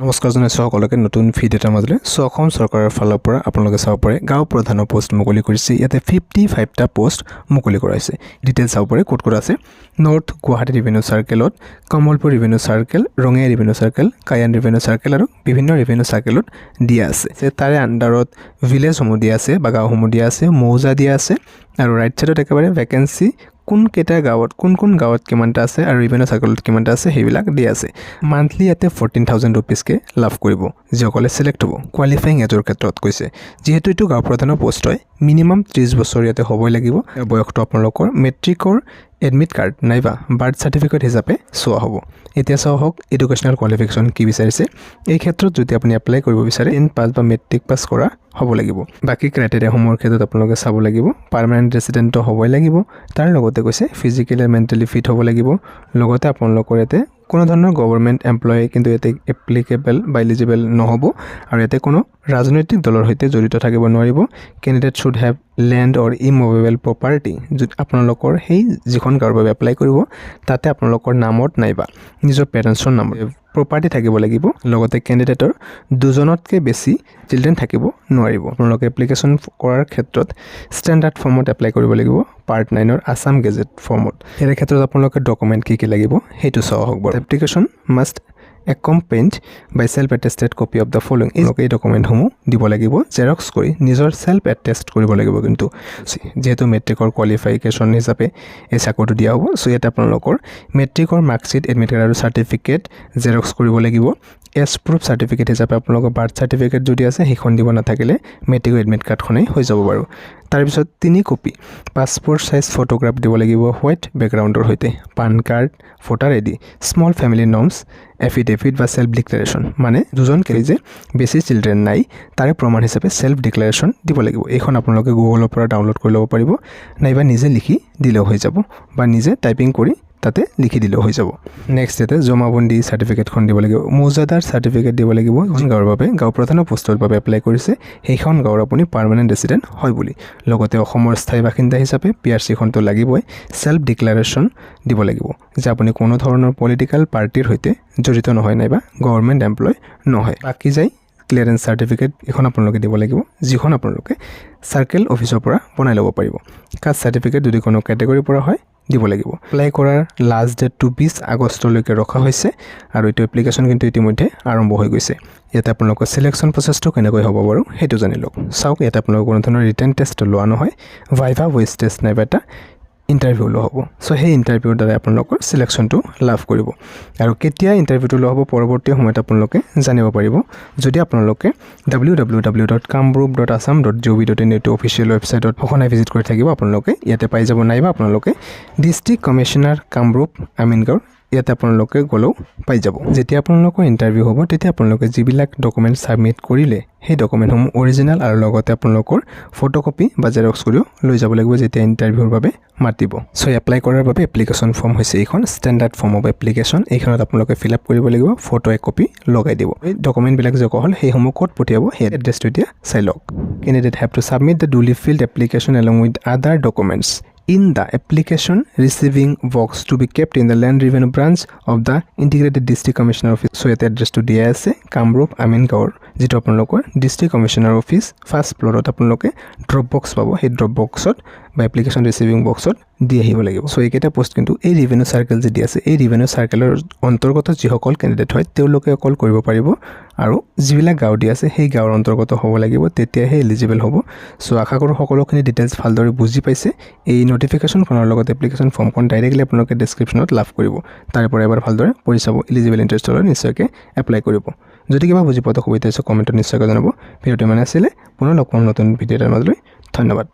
নমস্কাৰ জনাইছোঁ সকলোকে নতুন ভিডিঅ' এটাৰ মাজলৈ। অসম চৰকাৰৰ ফালৰ পৰা আপোনালোকে চাব পাৰে গাঁও প্ৰধানৰ পোষ্ট মুকলি কৰিছে। ইয়াতে 55টা পোষ্ট মুকলি কৰা হৈছে। ডিটেইলছ চাব পাৰে ক'ত আছে। নৰ্থ গুৱাহাটী ৰেভিনিউ চাৰ্কেলত, Kamalpur revenue circle, Rangia revenue circle, কায়ান ৰেভিনিউ চাৰ্কেল আৰু বিভিন্ন ৰেভিনিউ চাৰ্কেলত দিয়া আছে। তাৰে আণ্ডাৰত ভিলেজসমূহ দিয়া আছে বা গাঁওসমূহ দিয়া আছে, মৌজা দিয়া আছে আৰু ৰাইট ছাইডত একেবাৰে ভেকেঞ্চি কোনকেইটা গাঁৱত কোন গাঁৱত কিমানটা আছে আৰু ৰেভিনিউ চাৰ্কেলত কিমানটা আছে সেইবিলাক দিয়া আছে। মান্থলি ইয়াতে 14,000 ৰুপিজকৈ লাভ কৰিব যিসকলে চিলেক্ট হ'ব। কোৱালিফাইং এজৰ ক্ষেত্ৰত কৈছে, যিহেতু এইটো গাঁও প্ৰধানৰ পোষ্ট হয়, মিনিমাম 30 বছৰ ইয়াতে হ'বই লাগিব। বয়সটো আপোনালোকৰ মেট্ৰিকৰ এডমিট কাৰ্ড নাইবা বাৰ্থ চাৰ্টিফিকেট হিচাপে চোৱা হ'ব। এতিয়া চাওঁ হওক এডুকেশ্যনেল কোৱালিফিকেশ্যন কি বিচাৰিছে। এই ক্ষেত্ৰত যদি আপুনি এপ্লাই কৰিব বিচাৰে 10 পাছ বা মেট্ৰিক পাছ কৰা হ'ব লাগিব। বাকী ক্ৰাইটেৰিয়াসমূহৰ ক্ষেত্ৰত আপোনালোকে চাব লাগিব। পাৰ্মানেণ্ট ৰেচিডেণ্টো হ'বই লাগিব। তাৰ লগতে কৈছে ফিজিকেলি আৰু মেণ্টেলি ফিট হ'ব লাগিব। লগতে আপোনালোকৰ ইয়াতে কোনো ধৰণৰ গভৰ্ণমেণ্ট এমপ্লয়ী কিন্তু ইয়াতে এপ্লিকেবল বা এলিজিবল নহ'ব আৰু ইয়াতে কোনো ৰাজনৈতিক দলৰ সৈতে জড়িত থাকিব নোৱাৰিব। Candidate should have land or immovable property. যদি আপোনালোকৰ সেই যিখন গাঁৱৰ বাবে এপ্লাই কৰিব তাতে আপোনালোকৰ নামত নাইবা নিজৰ পেৰেণ্টছৰ নামত প্ৰপাৰ্টি থাকিব লাগিব। লগতে কেণ্ডিডেটৰ 2জনতকৈ বেছি চিলড্ৰেন থাকিব নোৱাৰিব। আপোনালোকে এপ্লিকেশ্যন কৰাৰ ক্ষেত্ৰত ষ্টেণ্ডাৰ্ড ফৰ্মত এপ্লাই কৰিব লাগিব, পাৰ্ট 9ৰ আছাম গেজেট ফৰ্মত। ইয়াৰ ক্ষেত্ৰত আপোনালোকে ডকুমেণ্ট কি লাগিব সেইটো চাওঁ হওক বাৰু। Application must accompanied by self-attested copy of the following। এই ডকুমেণ্টসমূহ দিব লাগিব, জেৰক্স কৰি নিজৰ সেলফ এটেষ্ট কৰিব লাগিব। কিন্তু যেহেতু মেট্ৰিকৰ কোৱালিফিকেশ্যন হিচাপে এই চাকৰিটো দিয়া হ'ব, ইয়াতে আপোনালোকৰ মেট্ৰিকৰ মাৰ্কশ্বিট, এডমিট কাৰ্ড আৰু চাৰ্টিফিকেট জেৰক্স কৰিব লাগিব। এজ প্ৰুফ চাৰ্টিফিকেট হিচাপে আপোনালোকৰ বাৰ্থ চাৰ্টিফিকেট যদি আছে সেইখন দিব, নাথাকিলে মেট্ৰিকৰ এডমিট কাৰ্ডখনেই হৈ যাব বাৰু। তাৰপিছত 3 কপি পাছপৰ্ট চাইজ ফটোগ্ৰাফ দিব লাগিব হোৱাইট বেকগ্ৰাউণ্ডৰ সৈতে, PAN card, voter ID, small family norms, affidavit বা সেল্ফ ডিক্লেৰেশ্যন, মানে দুজনকৈ যে বেছি চিলড্ৰেন নাই তাৰে প্ৰমাণ হিচাপে সেল্ফ ডিক্লেৰেশ্যন দিব লাগিব। এইখন আপোনালোকে গুগলৰ পৰা ডাউনলোড কৰি ল'ব পাৰিব নাইবা নিজে লিখি দিলেও হৈ যাব বা নিজে টাইপিং কৰি তাতে লিখি দিলেও হৈ যাব। নেক্সট ইয়াতে জমাবন্দী চাৰ্টিফিকেটখন দিব লাগিব, মৌজাদাৰ চাৰ্টিফিকেট দিব লাগিব। যিখন গাঁৱৰ বাবে গাঁও প্ৰধানৰ পোষ্টৰ বাবে এপ্লাই কৰিছে সেইখন গাঁৱৰ আপুনি পাৰ্মানেণ্ট ৰেচিডেণ্ট হয় বুলি। লগতে অসমৰ স্থায়ী বাসিন্দা হিচাপে PRCখনটো লাগিবই। সেল্ফ ডিক্লেৰেশ্যন দিব লাগিব যে আপুনি কোনো ধৰণৰ পলিটিকেল পাৰ্টিৰ সৈতে জড়িত নহয় নাইবা গভৰ্ণমেণ্ট এমপ্লয় নহয়। বাকী যায় ক্লিয়াৰেঞ্চ চাৰ্টিফিকেট, এইখন আপোনালোকে দিব লাগিব, যিখন আপোনালোকে চাৰ্কেল অফিচৰ পৰা বনাই ল'ব পাৰিব। কাষ্ট চাৰ্টিফিকেট যদি কোনো কেটেগৰীৰ পৰা হয় দিব লাগিব। এপ্লাই কৰাৰ লাষ্ট ডেটটো 20 আগষ্টলৈকে ৰখা হৈছে আৰু এইটো এপ্লিকেশ্যন কিন্তু ইতিমধ্যে আৰম্ভ হৈ গৈছে। ইয়াতে আপোনালোকৰ চিলেকশ্যন প্ৰচেছটো কেনেকৈ হ'ব বাৰু সেইটো জানি লওক। চাওক ইয়াতে আপোনালোকৰ কোনো ধৰণৰ ৰিটেন টেষ্ট লোৱা নহয়, ভাইভা ভইচ টেষ্ট নাইবা এটা ইণ্টাৰভিউ লোৱা হ'ব। সেই ইণ্টাৰভিউৰ দ্বাৰা আপোনালোকৰ চিলেকশ্যনটো লাভ কৰিব আৰু কেতিয়া ইণ্টাৰভিউটো লোৱা হ'ব পৰৱৰ্তী সময়ত আপোনালোকে জানিব পাৰিব যদি আপোনালোকে www.kamrup.assam.gov.in এইটো অফিচিয়েল ৱেবছাইটত সঘনাই ভিজিট কৰি থাকিব। আপোনালোকে ইয়াতে পাই যাব নাইবা আপোনালোকে ডিষ্ট্ৰিক্ট কমিশ্যনাৰ কামৰূপ আমিনগাঁও ইয়াতে আপোনালোকে গ'লেও পাই যাব। যেতিয়া আপোনালোকৰ ইণ্টাৰভিউ হ'ব তেতিয়া আপোনালোকে যিবিলাক ডকুমেণ্ট ছাবমিট কৰিলে সেই ডকুমেণ্টসমূহ অৰিজিনেল আৰু লগতে আপোনালোকৰ ফটোকপি বা জেৰক্স কৰিও লৈ যাব লাগিব যেতিয়া ইণ্টাৰভিউৰ বাবে মাতিব। এপ্লাই কৰাৰ বাবে এপ্লিকেশ্যন ফৰ্ম হৈছে এইখন, ষ্টেণ্ডাৰ্ড ফৰ্ম অফ এপ্লিকেশ্যন। এইখনত আপোনালোকে ফিল আপ কৰিব লাগিব, ফটো এক কপি লগাই দিব। এই ডকুমেণ্টবিলাক যে হ'ল সেইসমূহ ক'ত পঠিয়াব সেই এড্ৰেছটো এতিয়া চাই লওক। Candidate have to submit the duly filled application along with other documents in the application receiving box to be kept in the land revenue branch of the integrated district commissioner office। ইয়াতে এড্ৰেছটো দিয়া আছে কামৰূপ আমিনগাঁৱৰ, যিটো আপোনালোকৰ district commissioner office first ফ্ল'ৰত আপোনালোকে drop box পাব। সেই ড্ৰপ বক্সত বা এপ্লিকেশ্যন ৰিচিভিং বক্সত দি আহিব লাগিব। এইকেইটা পোষ্ট কিন্তু এই ৰেভিনিউ চাৰ্কেল যে দি আছে এই ৰেভিনিউ চাৰ্কেলৰ অন্তৰ্গত যিসকল কেণ্ডিডেট হয় তেওঁলোকে অকল কৰিব পাৰিব আৰু যিবিলাক গাঁও দি আছে সেই গাঁৱৰ অন্তৰ্গত হ'ব লাগিব, তেতিয়াহে এলিজিবল হ'ব। আশা কৰোঁ সকলোখিনি ডিটেইলছ ভালদৰে বুজি পাইছে। এই নটিফিকেশ্যনখনৰ লগত এপ্লিকেশ্যন ফৰ্মখন ডাইৰেক্টলি আপোনালোকে ডেছক্ৰিপশ্যনত লাভ কৰিব, তাৰে পৰা এবাৰ ভালদৰে পঢ়ি চাব। এলিজিবল ইণ্টাৰেষ্ট হ'লে নিশ্চয়কৈ এপ্লাই কৰিব। যদি কিবা বুজি পোৱাটো সুবিধা হৈছে কমেণ্টত নিশ্চয়কৈ জনাব। ভিডিঅ'টো ইমানে আছিলে, পুনৰ লগ পাম নতুন ভিডিঅ' এটাৰ মাজলৈ। ধন্যবাদ।